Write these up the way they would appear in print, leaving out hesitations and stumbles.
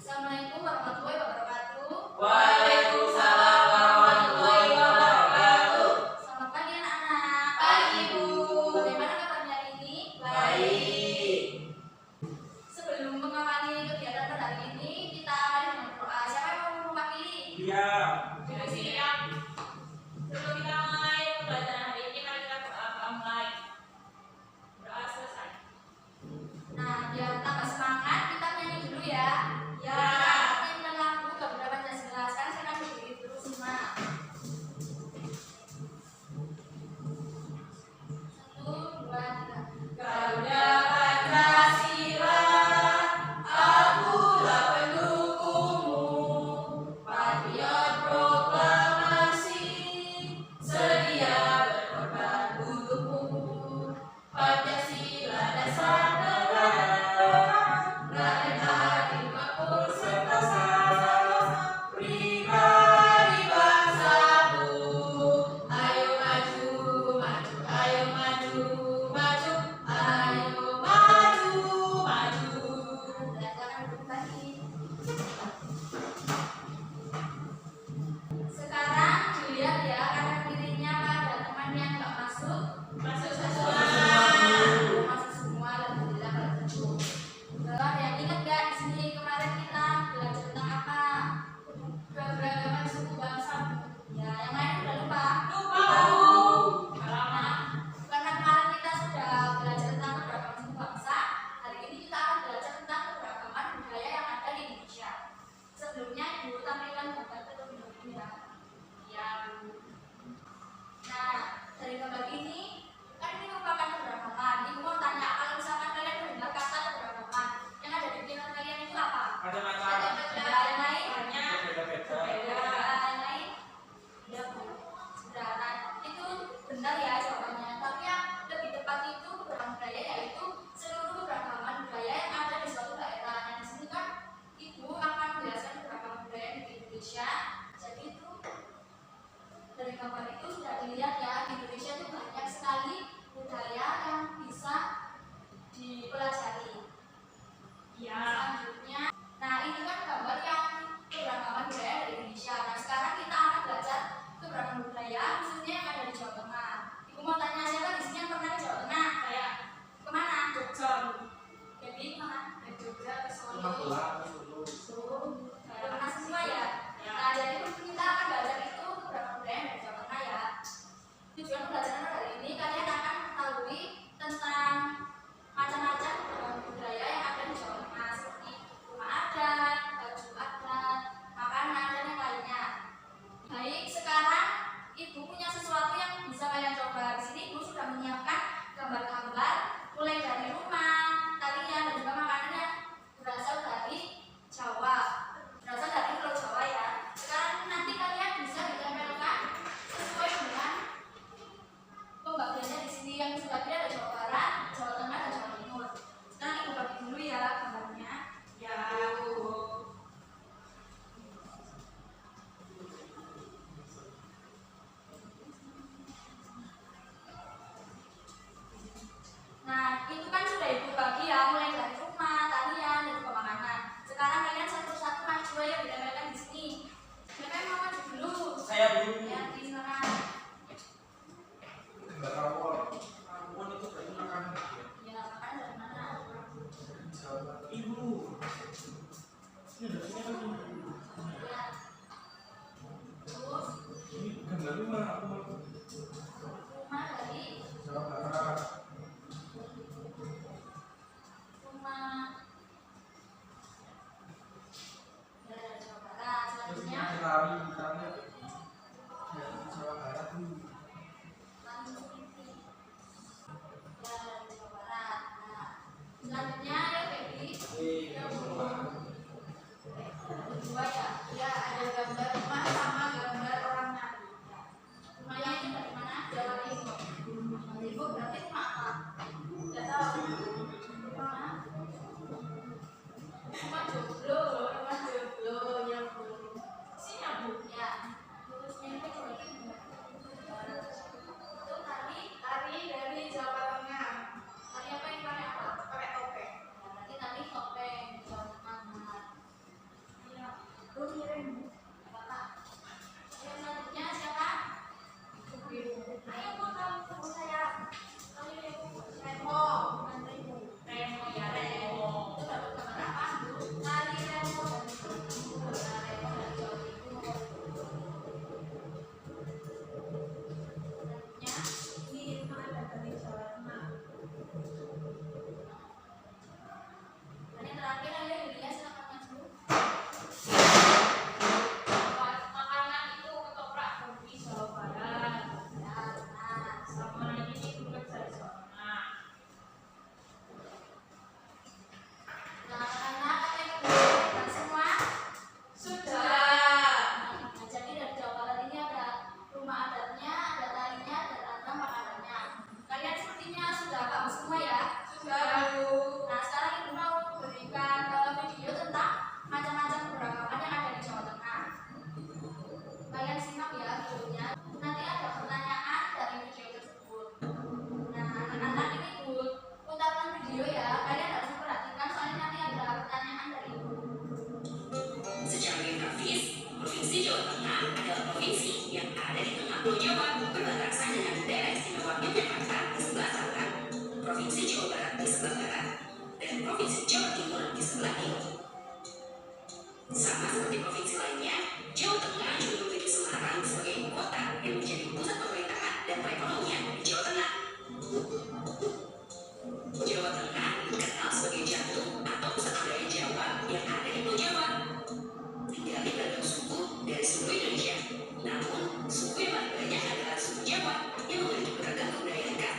Assalamualaikum warahmatullahi wabarakatuh. Waalaikumsalam warahmatullahi wabarakatuh. Selamat pagi anak-anak. Pagi, Bu. Bagaimana kabarnya hari ini? Baik. Sebelum mengawali kegiatan pada hari ini, kita awali dengan doa. Siapa yang mau mewakili? Iya. Siap. Sebelum kita mulai pembelajaran hari ini, mari kita berdoa mulai. Berdoa selesai. Nah, biar tambah semangat, kita nyanyi dulu ya. Ya. Kita nyanyikan lagu Garuda Pancasila. Sekarang saya akan berdiri terus semua. 1, 2, 3. Garuda Pancasila, akulah pendukungmu. Patriot proklamasi, sedia berkorban untukmu. Pancasila dasar negara, rakyat adil makmur serta sama-sama, pribadi bangsaku. Ayo maju, maju, ayo maju, maju, ayo maju, maju. Silakan duduk lagi. Sekarang dilihat ya kanan kirinya pada teman yang nggak masuk. Masuk semua. Masuk semua, alhamdulillah kalau gitu. Lalu ada yang ingat nggak di sini kemarin kita belajar tentang apa? Keberagaman suku bangsa. Ya, yang lain udah lupa. Lupa, Bu. Nah, karena kemarin kita sudah belajar tentang keberagaman suku bangsa, hari ini kita akan belajar tentang keberagaman budaya yang ada di Indonesia. Sebelumnya Ibu tampilkan gambar terlebih dahulu ya. Ya, Bu. Nah, dari gambar ini, kan ini merupakan keberagaman. Ibu mau tanya, kalau misalkan kalian mendengar kata keberagaman, yang ada di pikiran kalian itu apa? Macam-macam. Ya, yang lain? Banyak. Beda-beda. Ya, yang lain? Ya, Bu. Sudah, nah, itu benar ya jawabannya. Tapi yang lebih tepat itu keberagaman budaya, yaitu seluruh keberagaman budaya yang ada di suatu daerah. Nah, di sini kan Ibu akan menjelaskan keberagaman budaya di Indonesia. Jadi itu dari gambar itu sudah dilihat ya, di Indonesia itu banyak sekali budaya yang bisa dipelajari. Ya. Selanjutnya, nah ini kan gambar yang keberagaman budaya dari Indonesia. Nah sekarang kita akan belajar keberagaman budaya khususnya yang ada di Jawa Tengah. Ibu mau tanya siapa di sini yang pernah ke Jawa Tengah? Saya Kemana? Jogja. Jadi kemana? Ke Jogja, ke Solo. Dulu. Pernah semua ya? Nah jadi kita akan belajar itu keberagaman budaya dari Jawa Tengah ya. Tujuan pembelajaran hari ini kalian akan mengetahui tentang macam-macam keberagaman budaya yang ada di Jawa Tengah seperti rumah adat, baju adat, makanan dan yang lainnya. Baik, sekarang Ibu punya sesuatu yang bisa kalian coba. Di sini Ibu sudah menyiapkan gambar-gambar mulai dari rumah, tarian dan juga makanan yang berasal dari Jawa, berasal dari Pulau Jawa ya. Sekarang nanti kalian bisa ditempelkan sesuai dengan pembagiannya di sini yang sudah ada Jawa Barat, Jawa Tengah dan Jawa Timur. Sekarang Ibu bagi dulu ya gambarnya. Ya, Bu. Nah, itu kan sudah Ibu bagi ya, mulai dari rumah, tarian, dan juga makanan. Sekarang kalian satu-satu maju aja ditempelkan di sini. Siapa yang mau maju dulu? Saya dulu. Ya, di sana. Enggak tahu kalau itu berarti makanan. Ya, makanan dari mana? Ibu. Ini dari sini kan ini. Ya. Terus Ini gambar rumah aku mau. rumah dari Jawa Barat. rumah. Ya, dari Jawa Barat. Terus ini Selanjutnya ada tari misalnya. Ya, Jawa Barat dulu. ya, dari Jawa Barat. Nah, selanjutnya ya, Baby. Iya, rumah. Kedua ya, ya ada gambar rumah sama gambar orang nari. Ya. Rumah Provinsi Jawa Tengah adalah provinsi yang ada di tengah Pulau Jawa, berbatasan dengan daerah istimewa Yogyakarta di sebelah selatan, Provinsi Jawa Barat di sebelah barat, dan Provinsi Jawa Timur di sebelah timur. Sama seperti provinsi lainnya, Jawa Tengah juga memiliki Semarang sebagai ibu kota yang menjadi pusat pemerintahan dan perekonomian di Jawa Tengah. Jawa Tengah dikenal sebagai jantung atau pusat budaya Jawa yang ada di Pulau Jawa. Tinggalnya beragam suku dari seluruh Indonesia, namun suku yang paling banyak adalah suku Jawa yang memiliki beragam budaya dekat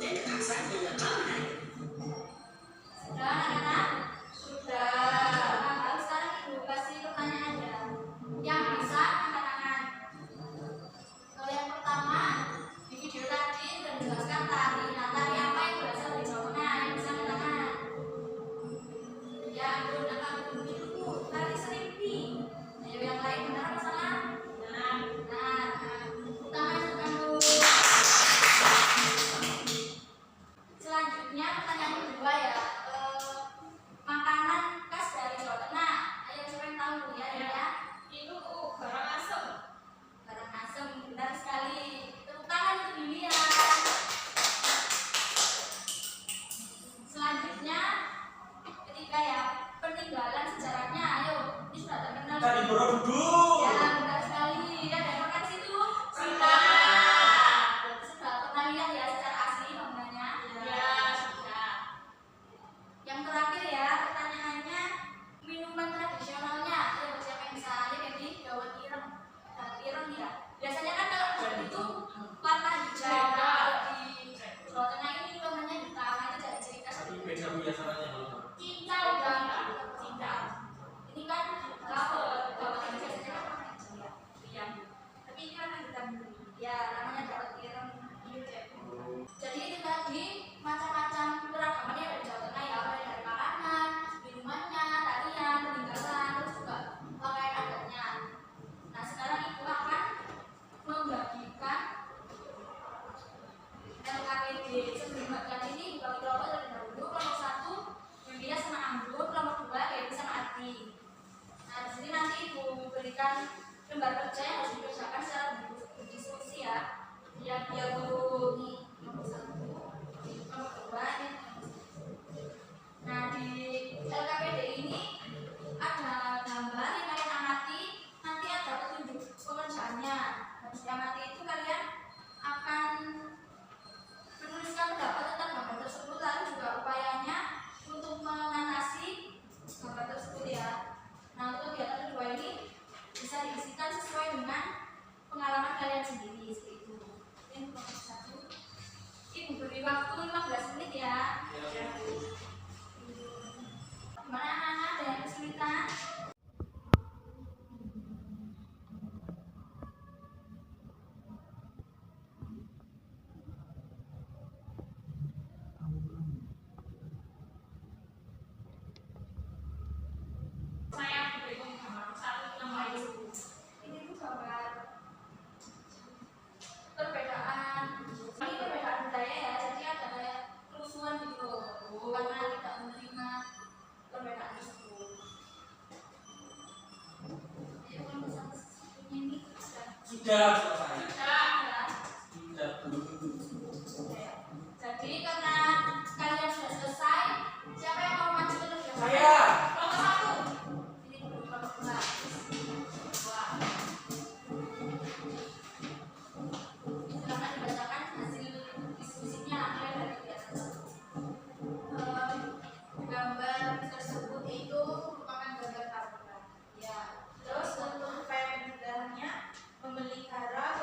dan kekhasan yang gak kalah menarik. Sudah anak-anak? Sudah. Nah, sekarang ibu kasih pertanyaan ya. Yang bisa angkat tangan. Kalau yang pertama di video tadi sudah dijelaskan tari. Nah, tari apa yang berasal dari Jawa Tengah? Yang bisa angkat tangan. Ya, ampun, itu tari serimpi. Ayo yang lain benar apa salah? Benar. Nah, tangan dulu. Selanjutnya pertanyaan kedua ya. Makanan khas dari Jawa Tengah. Ayo siapa yang tahu ya? Itu garang asem. Garang asem, benar sekali. Tepuk tangan untuk Lilian. Selanjutnya ketiga ya, peninggalan sejarahnya. Ayo, ini sudah terkenal. Candi Borobudur. Ya, benar sekali. Ya, dan makan situ. Sudah. Sudah pernah lihat ya secara asli bangunannya. Ya, sudah. Yang terakhir ya, pertanyaannya minuman tradisionalnya. Ayo siapa yang bisa? Ayo jadi dawet ireng. Dawet ireng ya. Biasanya kan kalau dawet itu warna hijau. Kalau di Jawa Tengah ini warnanya hitam. Itu jadi ciri khas. Tapi beda biasanya kalau Cincau kan? Cincau. Ini kan kalau dawet ini biasanya kan warna hijau ya. Iya. Tapi ini warna hitam. Ya, namanya dawet ireng. Jadi itu tadi macam-macam keragaman yang ada di Jawa Tengah ya, mulai dari makanan, minumannya, tarian, peninggalan, terus juga pakaian adatnya. Nah sekarang ibu akan membagikan LKPD. Sebelum bagian ini dibagi kelompok terlebih dahulu. Kelompok 1 Yulia sama Anggur, kelompok 2 Dewi sama Ati. Nah di sini nanti ibu berikan lembar kerja yang harus dikerjakan secara berdiskusi ya. Ya biar guru ini nomor 1, nomor 2 ini. Nah di LKPD ini ada gambar yang kalian amati, nanti ada petunjuk pengerjaannya. Habis diamati itu kalian akan menuliskan pendapat tentang gambar tersebut, lalu juga upayanya untuk mengatasi gambar tersebut ya. Nah untuk kegiatan kedua ini bisa diisikan sesuai dengan pengalaman kalian sendiri seperti itu. Ini kelompok 1. Ibu beri waktu 15 menit ya. Gimana anak-anak, ada yang kesulitan? Saya berikan gambar satu yang lain. Ini tuh gambar perbedaan. Ini perbedaan budaya ya, jadi ada kayak kerusuhan gitu karena tidak menerima perbedaan tersebut. Jadi kalau misalnya ini sudah selesai. sudah. Sudah. Jadi karena kalian sudah selesai, siapa yang mau maju terus? Saya. Kelompok 1. Ini dulu kelompok 2. Silakan dibacakan hasil diskusinya mulai dari biasa. Gambar tersebut itu merupakan gambar karya. Ya. Terus untuk upaya pencegahannya memelihara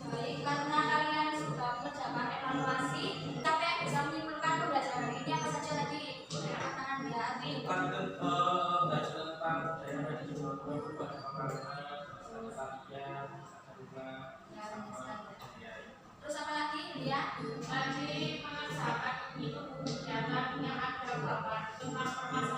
Baik, karena kalian sudah mengerjakan evaluasi, capek bisa menyimpulkan pembelajaran hari ini apa saja tadi? Angkat tangan ya, Adri. Kan itu belajar tentang budaya tradisional berubah pengalaman, latihan, juga Ya, benar sama sekali. ya. Terus apa lagi, Lia? Tadi mengerjakan itu kegiatan yang ada gambar tentang permasalahan